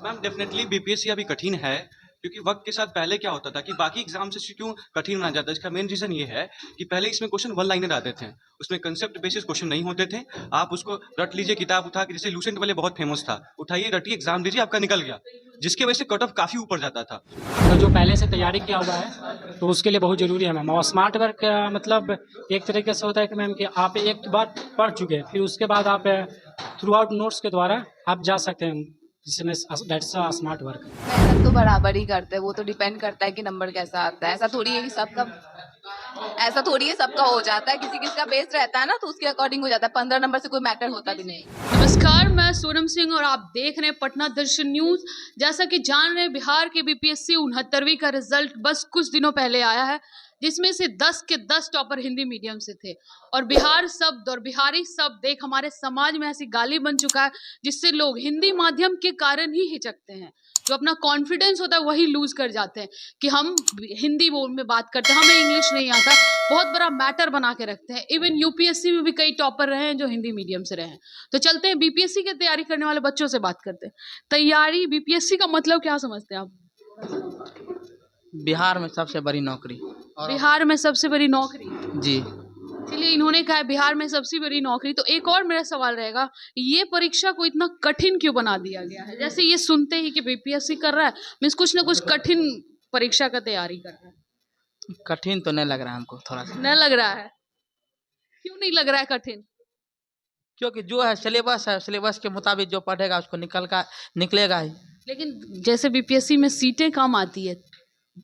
Ma'am definitely BPSC अभी कठिन है, क्योंकि वक्त के साथ पहले क्या होता था कि बाकी एग्जाम से क्यों कठिन माना जाता है। इसका मेन रीजन ये है कि पहले इसमें क्वेश्चन वन लाइनर आते थे, उसमें कंसेप्ट बेसिस क्वेश्चन नहीं होते थे। आप उसको रट लीजिए किताब उठा के, जैसे लूसेंट वाले बहुत फेमस था, उठाइए रटिए एग्जाम दीजिए आपका निकल गया, जिसकी वजह से कट ऑफ काफी ऊपर जाता था। तो जो पहले से तैयारी किया हुआ है तो उसके लिए बहुत ज़रूरी है मैम। और स्मार्ट वर्क मतलब एक तरीके से होता है कि मैम कि आप एक बार पढ़ चुके हैं, फिर उसके बाद आप थ्रू आउट नोट्स के द्वारा आप जा सकते हैं, जिसमें दैट्स स्मार्ट वर्क। मेहनत तो बराबर ही करते हैं, वो तो डिपेंड करता है कि नंबर कैसा आता है। ऐसा थोड़ी है सबका हो जाता है, किसी किसी का बेस रहता है ना, तो उसके अकॉर्डिंग हो जाता है। 15 नंबर से कोई मैटर होता भी नहीं। नमस्कार, मैं सोनम सिंह और आप देख रहे हैं पटना दर्शन न्यूज। जैसा कि जान रहे हैं, बिहार के बीपीएससी 69वीं का रिजल्ट बस कुछ दिनों पहले आया है, जिसमें से 10 के 10 टॉपर हिंदी मीडियम से थे। और बिहार शब्द और बिहारी शब्द एक हमारे समाज में ऐसी गाली बन चुका है, जिससे लोग हिंदी माध्यम के कारण ही हिचकते हैं। जो अपना कॉन्फिडेंस होता है वही लूज कर जाते हैं कि हम हिंदी में बात करते हैं, हमें इंग्लिश नहीं आता। बहुत बड़ा मैटर बना के रखते हैं। इवन यूपीएससी में भी कई टॉपर रहे हैं जो हिंदी मीडियम से रहे हैं। तो चलते हैं बीपीएससी की तैयारी करने वाले बच्चों से बात करते हैं। तैयारी बीपीएससी का मतलब क्या समझते हैं आप? बिहार में सबसे बड़ी नौकरी। बिहार में सबसे बड़ी नौकरी। जी। चलिए, इन्होंने कहा है बिहार में सबसे बड़ी नौकरी, तो एक और मेरा सवाल रहेगा, ये परीक्षा को इतना कठिन क्यों बना दिया गया है? जैसे ये सुनते ही कि बीपीएससी कर रहा है, मीन्स कुछ ना कुछ कठिन परीक्षा का तैयारी कर रहा है। कठिन तो नहीं लग रहा है हमको, थोड़ा सा नहीं लग रहा है? क्यों नहीं लग रहा है कठिन? क्योंकि जो है सिलेबस के मुताबिक जो पढ़ेगा उसको निकलेगा ही। लेकिन जैसे बीपीएससी में सीटें कम आती है,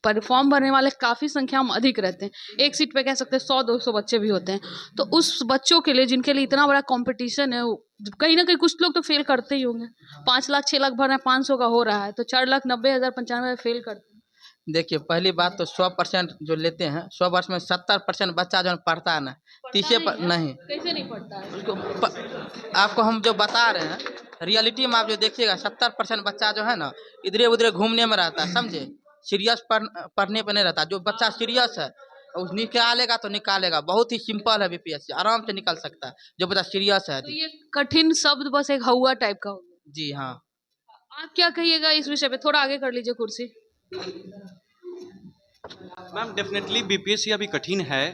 पर फॉर्म भरने वाले काफ़ी संख्या में अधिक रहते हैं। एक सीट पे कह सकते हैं 100-200 बच्चे भी होते हैं। तो उस बच्चों के लिए, जिनके लिए इतना बड़ा कंपटीशन है, कहीं ना कहीं कुछ लोग तो फेल करते ही होंगे। 5 लाख 6 लाख भरना है, 500 का हो रहा है, तो 4,90,095 फेल करते हैं। देखिए, पहली बात तो 100% जो लेते हैं, 100 वर्ष में 70% बच्चा जो पढ़ता है ना, तीसरे पर नहीं। कैसे नहीं पढ़ता है? उसको आपको हम जो बता रहे हैं, रियलिटी में आप जो देखिएगा 70% बच्चा जो है ना, इधरे उधरे घूमने में रहता है, समझे। सीरियस पढ़ने पे नहीं रहता। जो बच्चा सीरियस है उस निकालेगा तो निकालेगा। बहुत ही सिंपल है बीपीएससी, आराम से निकल सकता है जो बच्चा सीरियस है। तो ये कठिन शब्द बस एक हवा टाइप का हो गया। जी हाँ। आप क्या कहिएगा इस विषय पे? थोड़ा आगे कर लीजिए कुर्सी। मैम डेफिनेटली बीपीएससी अभी कठिन है,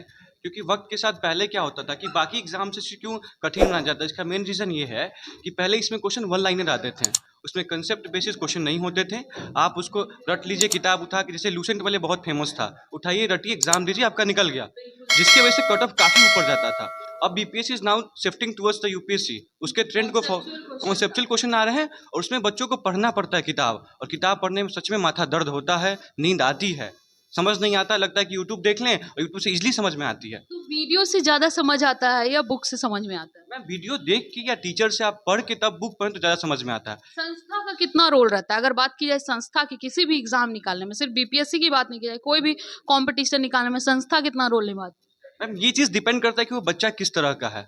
क्योंकि वक्त के साथ पहले क्या होता था कि बाकी एग्जाम से क्यों कठिन माना जाता है। इसका मेन रीजन ये है कि पहले इसमें क्वेश्चन वन लाइनर आते थे, उसमें कंसेप्ट बेसिस क्वेश्चन नहीं होते थे। आप उसको रट लीजिए किताब उठा के, जैसे लूसेंट वाले बहुत फेमस था, उठाइए रटिए एग्जाम दीजिए आपका निकल गया, जिसकी वजह से कट ऑफ काफी ऊपर जाता था। अब BPSC is now shifting towards the UPSC, उसके ट्रेंड को कॉन्सेप्चुअल क्वेश्चन आ रहे हैं, और उसमें बच्चों को पढ़ना पड़ता है किताब, और किताब पढ़ने में सच में माथा दर्द होता है, नींद आती है, समझ नहीं आता, लगता है कि यूट्यूब देख लें, और यूट्यूब से इजीली समझ में आती है। तो वीडियो से ज्यादा समझ आता है या बुक से समझ में आता है? मैम वीडियो देख के या टीचर से आप पढ़ के तब बुक पढ़ें तो ज़्यादा समझ में आता है। संस्था का कितना रोल रहता है? अगर बात की जाए संस्था की, किसी भी एग्जाम निकालने में, सिर्फ बीपीएससी की बात नहीं की जाए, कोई भी कंपटीशन निकालने में संस्था कितना रोल निभाती है? मैम ये चीज़ डिपेंड करता है कि वो बच्चा किस तरह का है,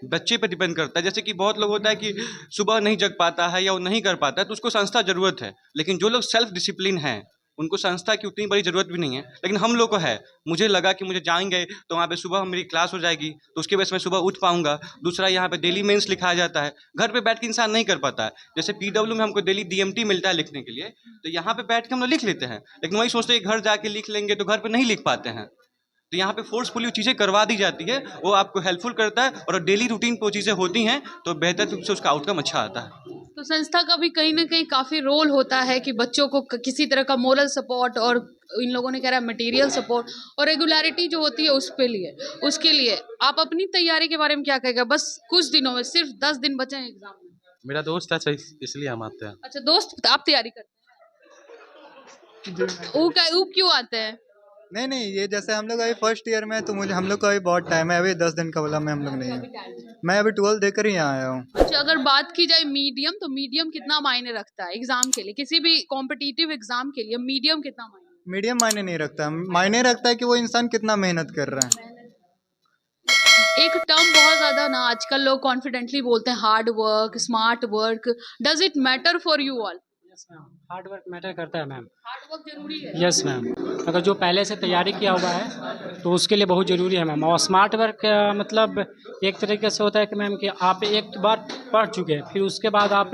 बच्चे पे डिपेंड करता है। जैसे कि बहुत लोग होता है कि सुबह नहीं जग पाता है या वो नहीं कर पाता है, तो उसको संस्था जरूरत है। लेकिन जो लोग सेल्फ डिसिप्लिन हैं उनको संस्था की उतनी बड़ी ज़रूरत भी नहीं है, लेकिन हम लोग को है। मुझे लगा कि मुझे जाएंगे तो वहाँ पे सुबह मेरी क्लास हो जाएगी, तो उसके वजह से मैं सुबह उठ पाऊंगा। दूसरा, यहाँ पे डेली मेंस लिखाया जाता है, घर पे बैठ के इंसान नहीं कर पाता है। जैसे पीडब्ल्यू में हमको डेली डीएमटी मिलता है लिखने के लिए, तो यहाँ पे बैठ के हम लोग लिख लेते हैं, लेकिन वही सोचते हैं घर जाके लिख लेंगे, तो घर पर नहीं लिख पाते हैं। तो यहाँ पे फोर्सफुली चीज़ें करवा दी जाती है, वो आपको हेल्पफुल करता है, और डेली रूटीन पर वो चीज़ें होती हैं तो बेहतर रूप से उसका आउटकम अच्छा आता है। तो संस्था का भी कहीं ना कहीं काफी रोल होता है कि बच्चों को किसी तरह का मोरल सपोर्ट, और इन लोगों ने कह रहा है मटेरियल सपोर्ट और रेगुलरिटी जो होती है उसके लिए आप अपनी तैयारी के बारे में क्या कहेगा? बस कुछ दिनों में, सिर्फ 10 दिन बचे हैं एग्जाम में। मेरा दोस्त है इसलिए हम आते हैं। अच्छा, दोस्त आप तैयारी करते हैं? वो क्यों आते हैं? नहीं, ये जैसे हम लोग अभी फर्स्ट ईयर में, तो मुझे हम लोग का अभी बहुत टाइम है, अभी 10 दिन का बोला मैं हम लोग नहीं है। मैं अभी 12 देकर ही यहाँ आया हूँ। अच्छा, अगर बात की जाए मीडियम, तो मीडियम कितना मायने रखता है एग्जाम के लिए? किसी भी कॉम्पिटिटिव एग्जाम के लिए मीडियम कितना मायने? मीडियम मायने नहीं रखता, मायने रखता है कि वो इंसान कितना मेहनत कर रहा है। एक टर्म बहुत ज्यादा ना आजकल लोग कॉन्फिडेंटली बोलते हैं, hard work, smart work. Does it matter for you all? Yes ma'am, hard work matter करता है मैम। हार्ड वर्क जरूरी है? यस मैम, अगर जो पहले से तैयारी किया हुआ है तो उसके लिए बहुत ज़रूरी है मैम। और स्मार्ट वर्क मतलब एक तरीके से होता है कि मैम कि आप एक बार पढ़ चुके हैं, फिर उसके बाद आप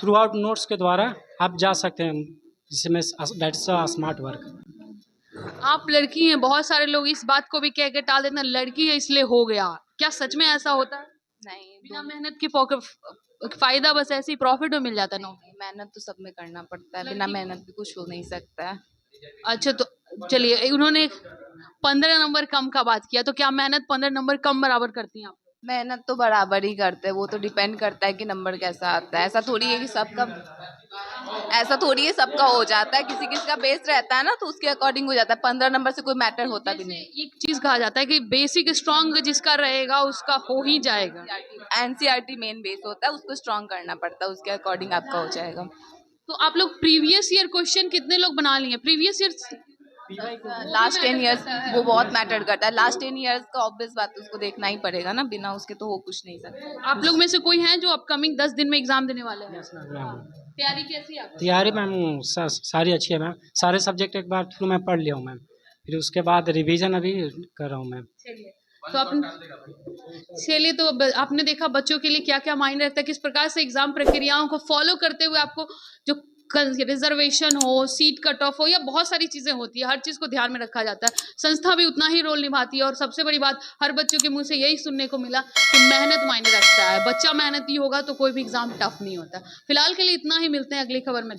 थ्रू आउट नोट्स के द्वारा आप जा सकते हैं, जिसमें दैट्स स्मार्ट वर्क। आप लड़की हैं, बहुत सारे लोग इस बात को भी कह के टाल देते हैं लड़की है इसलिए हो गया। क्या सच में ऐसा होता है? नहीं बिना मेहनत के फायदा बस ऐसे ही प्रॉफिट में मिल जाता है? नौकरी। मेहनत तो सब में करना पड़ता है, बिना मेहनत के कुछ हो नहीं सकता है। अच्छा, तो चलिए, उन्होंने 15 नंबर कम का बात किया, तो क्या मेहनत 15 नंबर कम बराबर करती हैं आप? मेहनत तो बराबर ही करते हैं, वो तो डिपेंड करता है कि नंबर कैसा आता है। ऐसा थोड़ी है कि सबका हो जाता है, किसी किसी का बेस रहता है ना, तो उसके अकॉर्डिंग हो जाता है। 15 नंबर से कोई मैटर होता भी नहीं। एक चीज कहा जाता है कि बेसिक स्ट्रांग जिसका रहेगा उसका हो ही जाएगा। एनसीईआरटी मेन बेस होता है, उसको स्ट्रॉन्ग करना पड़ता है, उसके अकॉर्डिंग आपका हो जाएगा। तो आप लोग प्रीवियस ईयर क्वेश्चन कितने लोग बना लिए? प्रीवियस ईयर लास्ट 10 इयर्स वो बहुत मैटर करता है। लास्ट 10 इयर्स का ऑब्वियस बात है, उसको देखना ही पड़ेगा ना, बिना उसके तो हो कुछ नहीं सकता। आप लोग में से कोई हैं जो अपकमिंग 10 दिन में एग्जाम देने वाले हैं? तैयारी कैसी है आपकी? तैयारी मैम सारी अच्छी है मैम। सारे सब्जेक्ट एक बार थ्रू मैं पढ़ लिया हूँ मैम, फिर उसके बाद रिवीजन अभी कर रहा हूँ मैम। तो चलिए, तो आपने देखा बच्चों के लिए क्या क्या मायने रखता है, किस प्रकार से एग्जाम प्रक्रियाओं को फॉलो करते हुए आपको जो रिजर्वेशन हो, सीट कट ऑफ हो, या बहुत सारी चीजें होती है, हर चीज को ध्यान में रखा जाता है। संस्था भी उतना ही रोल निभाती है, और सबसे बड़ी बात हर बच्चों के मुंह से यही सुनने को मिला कि मेहनत मायने रखता है। बच्चा मेहनती होगा तो कोई भी एग्जाम टफ नहीं होता। फिलहाल के लिए इतना ही, मिलते हैं अगली खबर में।